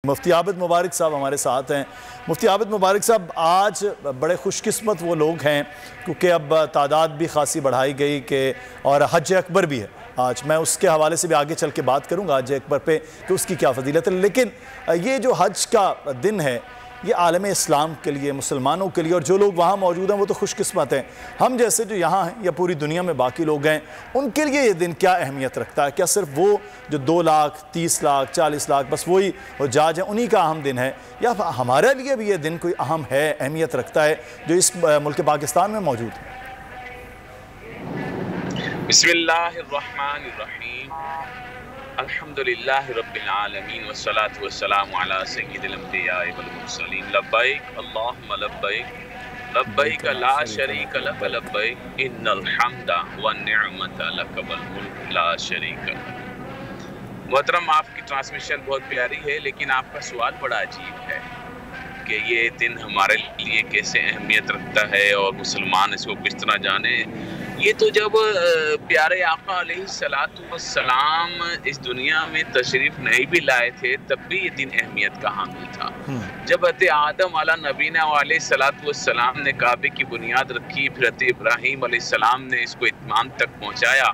مفتی عابد مبارک صاحب ہمارے ساتھ ہیں۔ مفتی عابد مبارک صاحب، آج بڑے خوش قسمت وہ لوگ ہیں کیونکہ اب تعداد بھی خاصی بڑھائی گئی اور حج اکبر بھی ہے آج۔ میں اس کے حوالے سے بھی آگے چل کے بات کروں گا حج اکبر پہ کہ اس کی کیا فضیلت ہے، لیکن یہ جو حج کا دن ہے یہ عالم اسلام کے لیے، مسلمانوں کے لیے، اور جو لوگ وہاں موجود ہیں وہ تو خوش قسمت ہیں۔ ہم جیسے جو یہاں ہیں یا پوری دنیا میں باقی لوگ ہیں، ان کے لیے یہ دن کیا اہمیت رکھتا ہے؟ کیا صرف وہ جو 2 لاکھ 30 لاکھ 40 لاکھ بس وہی حجاج ہیں انہی کا اہم دن ہے، یا ہمارے لیے بھی یہ دن کوئی اہم ہے، اہمیت رکھتا ہے جو اس ملک پاکستان میں موجود ہے؟ بسم اللہ الرحمن الرحیم، الحمدللہ رب العالمین والصلاة والسلام علی سید الانبیاء والمرسلین، لبیک اللہم لبیک، لبیک لا شریک لک لبیک، ان الحمد والنعمت لک والملک لا شریک لک۔ محترم، آپ کی ٹرانسمیشن بہت پیاری ہے، لیکن آپ کا سوال بڑا عجیب ہے کہ یہ دن ہمارے لیے کیسے اہمیت رکھتا ہے اور مسلمان اس کو کس طرح جانے۔ یہ تو جب پیارے آقا علیہ السلام اس دنیا میں تشریف نہیں بھی لائے تھے تب بھی یہ دن اہمیت کا حامل تھا۔ جب حضرت آدم علیہ نبینا علیہ السلام نے کعبے کی بنیاد رکھی، پھر حضرت ابراہیم علیہ السلام نے اس کو اتمام تک پہنچایا،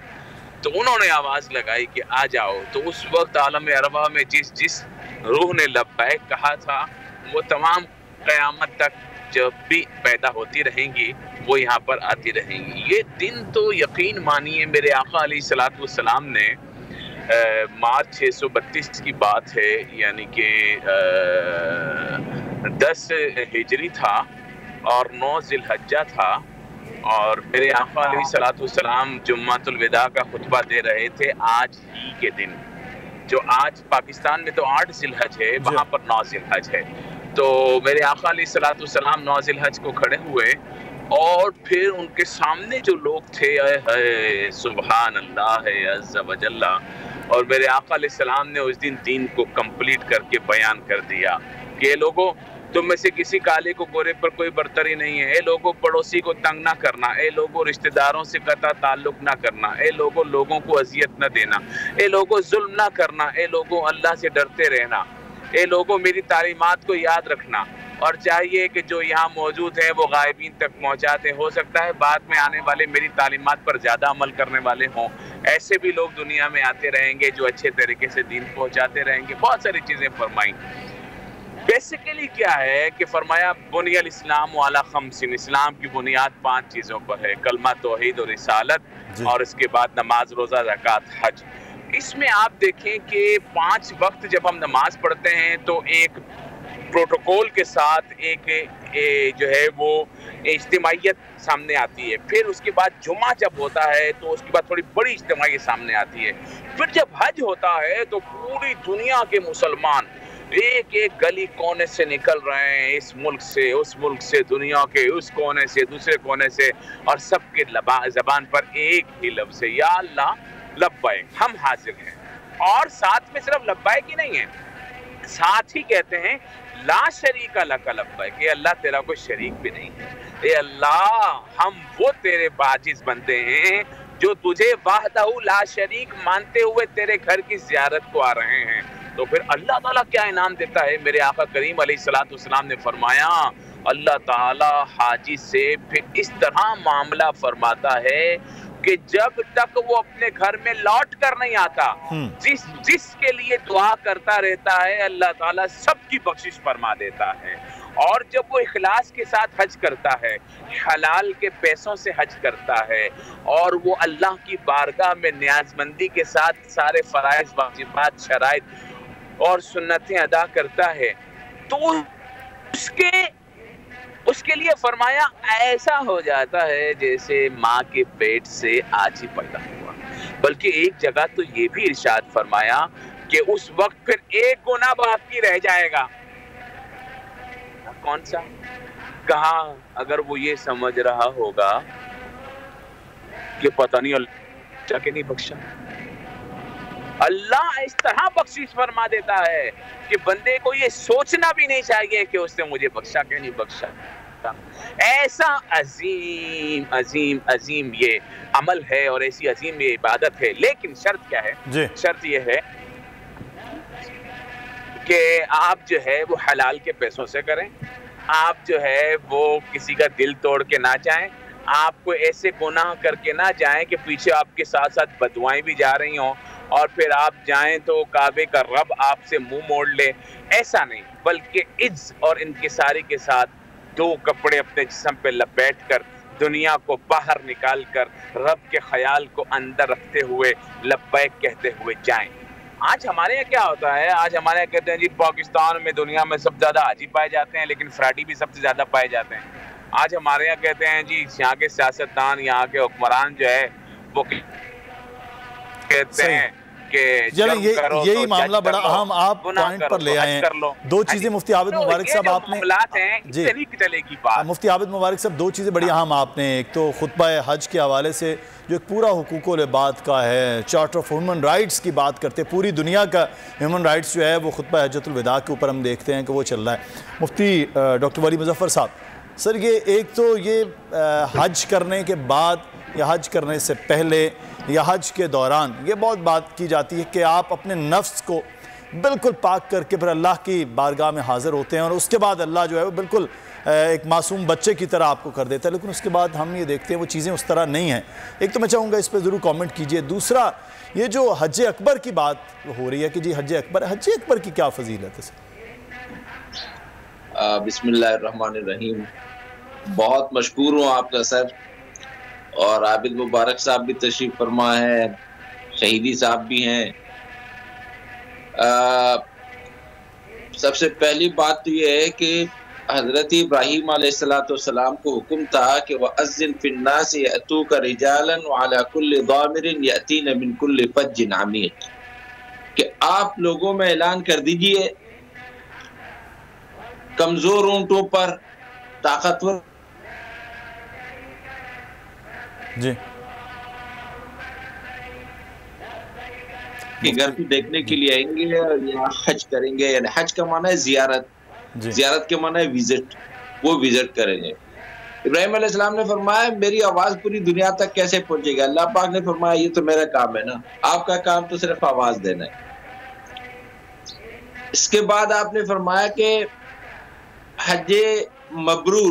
تو انہوں نے آواز لگائی کہ آ جاؤ۔ تو اس وقت عالم ارواح میں جس روح نے لبیک کہا تھا وہ تمام قیامت تک جب بھی پیدا ہوتی رہیں گی وہ یہاں پر آتی رہیں گی۔ یہ دن تو یقین مانیے میرے آقا علیہ السلام نے مارچ 632 کی بات ہے، یعنی کہ 10 ہجری تھا اور 9 ذی الحجہ تھا، اور میرے آقا علیہ السلام جمعۃ الوداع کا خطبہ دے رہے تھے آج ہی کے دن، جو آج پاکستان میں تو 8 ذی الحج ہے، وہاں پر 9 ذی الحج ہے۔ تو میرے آقا علیہ السلام 9 ذی الحج کو کھڑے ہوئے، اور پھر ان کے سامنے جو لوگ تھے، سبحان اللہ عز و جل، اور میرے آقا علیہ السلام نے اس دن دین کو کمپلیٹ کر کے بیان کر دیا کہ اے لوگوں، تم میں سے کسی کالے کو گورے پر کوئی برتری نہیں ہے، اے لوگوں پڑوسی کو تنگ نہ کرنا، اے لوگوں رشتہ داروں سے قطع تعلق نہ کرنا، اے لوگوں لوگوں کو اذیت نہ دینا، اے لوگوں ظلم نہ کرنا، اے لوگوں اللہ سے ڈرتے رہنا، اے لوگوں میری تعلیمات کو یاد رکھنا، اور چاہیے کہ جو یہاں موجود ہیں وہ غائبین تک پہنچاتے، ہو سکتا ہے بعد میں آنے والے میری تعلیمات پر زیادہ عمل کرنے والے ہوں، ایسے بھی لوگ دنیا میں آتے رہیں گے جو اچھے طریقے سے دین پہنچاتے رہیں گے۔ بہت ساری چیزیں فرمائیں۔ بیسیکلی کیا ہے کہ فرمایا بنی الاسلام علی 5، اسلام کی بنیاد 5 چیزوں پر ہے، کلمہ توحید اور رسالت، اور اس کے بعد نماز، روزہ، زکوٰۃ، حج۔ اس میں آپ دیکھیں کہ 5 وقت جب ہم نماز پڑھتے ہیں تو ایک پروٹوکول کے ساتھ ایک جو ہے وہ اجتماعیت سامنے آتی ہے، پھر اس کے بعد جمعہ جب ہوتا ہے تو اس کے بعد تھوڑی بڑی اجتماعیت سامنے آتی ہے، پھر جب حج ہوتا ہے تو پوری دنیا کے مسلمان ایک ایک گلی کونے سے نکل رہے ہیں، اس ملک سے اس ملک سے، دنیا کے اس کونے سے دوسرے کونے سے، اور سب کے زبان پر ایک ہی لفظ ہے، یا اللہ لبیک، ہم حاضر ہیں۔ اور ساتھ میں صرف لبیک ہی نہیں ہے، ساتھ ہی کہتے ہیں لا شریک لک لبیک، اے اللہ تیرا کوئی شریک بھی نہیں ہے، اے اللہ ہم وہ تیرے عاجز بندے ہیں جو تجھے وحدہ لا شریک مانتے ہوئے تیرے گھر کی زیارت کو آ رہے ہیں۔ تو پھر اللہ تعالیٰ کیا انعام دیتا ہے؟ میرے آقا کریم علیہ السلام نے فرمایا اللہ تعالیٰ حاجی سے پھر اس طرح معاملہ فرماتا ہے کہ جب تک وہ اپنے گھر میں لوٹ کر نہیں آتا، جس کے لیے دعا کرتا رہتا ہے اللہ تعالیٰ سب کی بخشش فرما دیتا ہے۔ اور جب وہ اخلاص کے ساتھ حج کرتا ہے، حلال کے پیسوں سے حج کرتا ہے، اور وہ اللہ کی بارگاہ میں نیاز مندی کے ساتھ سارے فرائض، واجبات، شرائط اور سنتیں ادا کرتا ہے، تو اس کے لیے فرمایا ایسا ہو جاتا ہے جیسے ماں کے پیٹ سے آج ہی پیدا ہوا۔ بلکہ ایک جگہ تو یہ بھی ارشاد فرمایا کہ اس وقت پھر ایک گناہ باقی رہ جائے گا۔ کون سا؟ کہا اگر وہ یہ سمجھ رہا ہوگا کہ پتہ نہیں اللہ کہ نہیں بخشا، اللہ اس طرح بخشش فرما دیتا ہے کہ بندے کو یہ سوچنا بھی نہیں چاہیے کہ اس نے مجھے بخشا کہ نہیں بخشا۔ ایسا عظیم عظیم عظیم یہ عمل ہے اور ایسی عظیم یہ عبادت ہے، لیکن شرط کیا ہے؟ شرط یہ ہے کہ آپ جو ہے وہ حلال کے پیسوں سے کریں، آپ جو ہے وہ کسی کا دل توڑ کے نہ جائیں، آپ کو ایسے گناہ کر کے نہ جائیں کہ پیچھے آپ کے ساتھ ساتھ بدوائیں بھی جا رہی ہوں اور پھر آپ جائیں تو کعبے کا رب آپ سے منہ موڑ لے. ایسا نہیں، بلکہ عز اور انکساری کے ساتھ دو کپڑے اپنے جسم پہ لپیٹ کر دنیا کو باہر نکال کر رب کے خیال کو اندر رکھتے ہوئے لبیک کہتے ہوئے جائیں. آج ہمارے یہاں کیا ہوتا ہے؟ آج ہمارے یہاں کہتے ہیں جی پاکستان میں دنیا میں سب زیادہ حاجی پائے جاتے ہیں لیکن فراڈی بھی سب سے زیادہ پائے جاتے ہیں. آج ہمارے یہاں کہتے ہیں جی یہاں کے سیاستدان، یہاں کے حکمران جو ہے وہ کہتے ہیں یہی معاملہ بڑا اہم آپ پوائنٹ پر لے آئے ہیں. دو چیزیں مفتی عابد مبارک صاحب آپ نے مفتی عابد مبارک صاحب دو چیزیں بڑی اہم آپ نے، ایک تو خطبہ حج کے حوالے سے جو ایک پورا حقوق العباد کا ہے، چارٹر آف ہیومن رائٹس کی بات کرتے ہیں، پوری دنیا کا ہیومن رائٹس جو ہے وہ خطبہ حجۃ الوداع کے اوپر ہم دیکھتے ہیں کہ وہ چل رہا ہے. مفتی ڈاکٹر ولی مظفر صاحب، سر یہ ایک تو یہ حج کرنے کے بعد یا حج کرنے سے پہلے یا حج کے دوران یہ بہت بات کی جاتی ہے کہ آپ اپنے نفس کو بالکل پاک کر کے پھر اللہ کی بارگاہ میں حاضر ہوتے ہیں اور اس کے بعد اللہ جو ہے وہ بالکل ایک معصوم بچے کی طرح آپ کو کر دیتا ہے، لیکن اس کے بعد ہم یہ دیکھتے ہیں وہ چیزیں اس طرح نہیں ہیں. ایک تو میں چاہوں گا اس پہ ضرور کامنٹ کیجئے. دوسرا یہ جو حج اکبر کی بات ہو رہی ہے کہ جی حج اکبر کی کیا فضیلت ہے؟ بسم اللہ الرحمن الرحیم. بہت مشکور ہوں آپ کا سر، اور عابد مبارک صاحب بھی تشریف فرما ہے، شہیدی صاحب بھی ہیں. سب سے پہلی بات تو یہ ہے کہ حضرت ابراہیم علیہ السلام کو حکم تھا کہ وَأَذِّن فِي النَّاسِ يَأْتُوكَ رِجَالًا وَعَلَى كُلِّ ضَامِرٍ يَأْتِينَ مِنْ كُلِّ فَجٍّ عَمِيقٍ، کہ آپ لوگوں میں اعلان کر دیجئے کمزور اونٹوں پر، طاقتور جی کے گھر کو دیکھنے کے لیے آئیں گے اور یہاں حج کریں گے. یعنی حج کا معنی ہے زیارت، زیارت کے معنی ہے وزٹ، وہ وزٹ کریں گے. ابراہیم علیہ السلام نے فرمایا میری آواز پوری دنیا تک کیسے پہنچے گا؟ اللہ پاک نے فرمایا یہ تو میرا کام ہے نا، آپ کا کام تو صرف آواز دینا ہے. اس کے بعد آپ نے فرمایا کہ حج مبرور،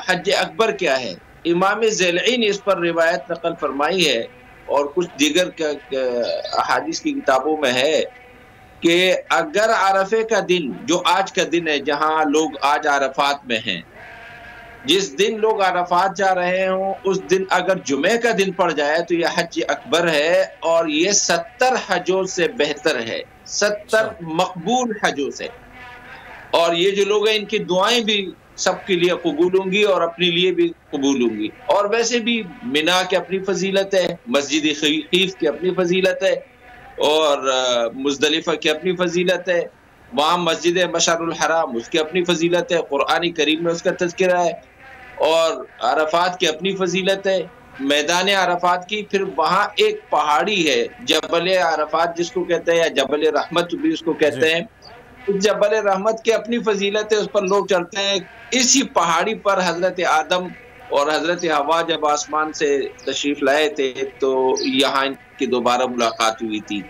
حج اکبر کیا ہے؟ امام ذیلعی نے اس پر روایت نقل فرمائی ہے اور کچھ دیگر احادیث کی کتابوں میں ہے کہ اگر عرفے کا دن جو آج کا دن ہے، جہاں لوگ آج عرفات میں ہیں، جس دن لوگ عرفات جا رہے ہوں اس دن اگر جمعے کا دن پڑ جائے تو یہ حج اکبر ہے، اور یہ 70 حجوں سے بہتر ہے، 70 مقبول حجوں سے. اور یہ جو لوگ ہیں ان کی دعائیں بھی سب کے لیے قبول ہوں گی اور اپنے لیے بھی قبول ہوں گی. اور ویسے بھی منا کی اپنی فضیلت ہے، مسجد خیف کی اپنی فضیلت ہے، اور مزدلفہ کی اپنی فضیلت ہے، وہاں مسجد مشعر الحرام اس کی اپنی فضیلت ہے، قرآن کریم میں اس کا تذکرہ ہے، اور عرفات کی اپنی فضیلت ہے، میدان عرفات کی. پھر وہاں ایک پہاڑی ہے جبل عرفات جس کو کہتے ہیں، یا جبل رحمت بھی اس کو کہتے ہیں. جبل رحمت کی اپنی فضیلت ہے، اس پر لوگ چڑھتے ہیں. اسی پہاڑی پر حضرت آدم اور حضرت حوا جب آسمان سے تشریف لائے تھے تو یہاں ان کی دوبارہ ملاقات ہوئی تھی.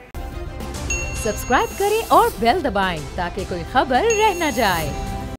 سبسکرائب کریں اور بیل دبائیں تاکہ کوئی خبر رہ نہ جائے.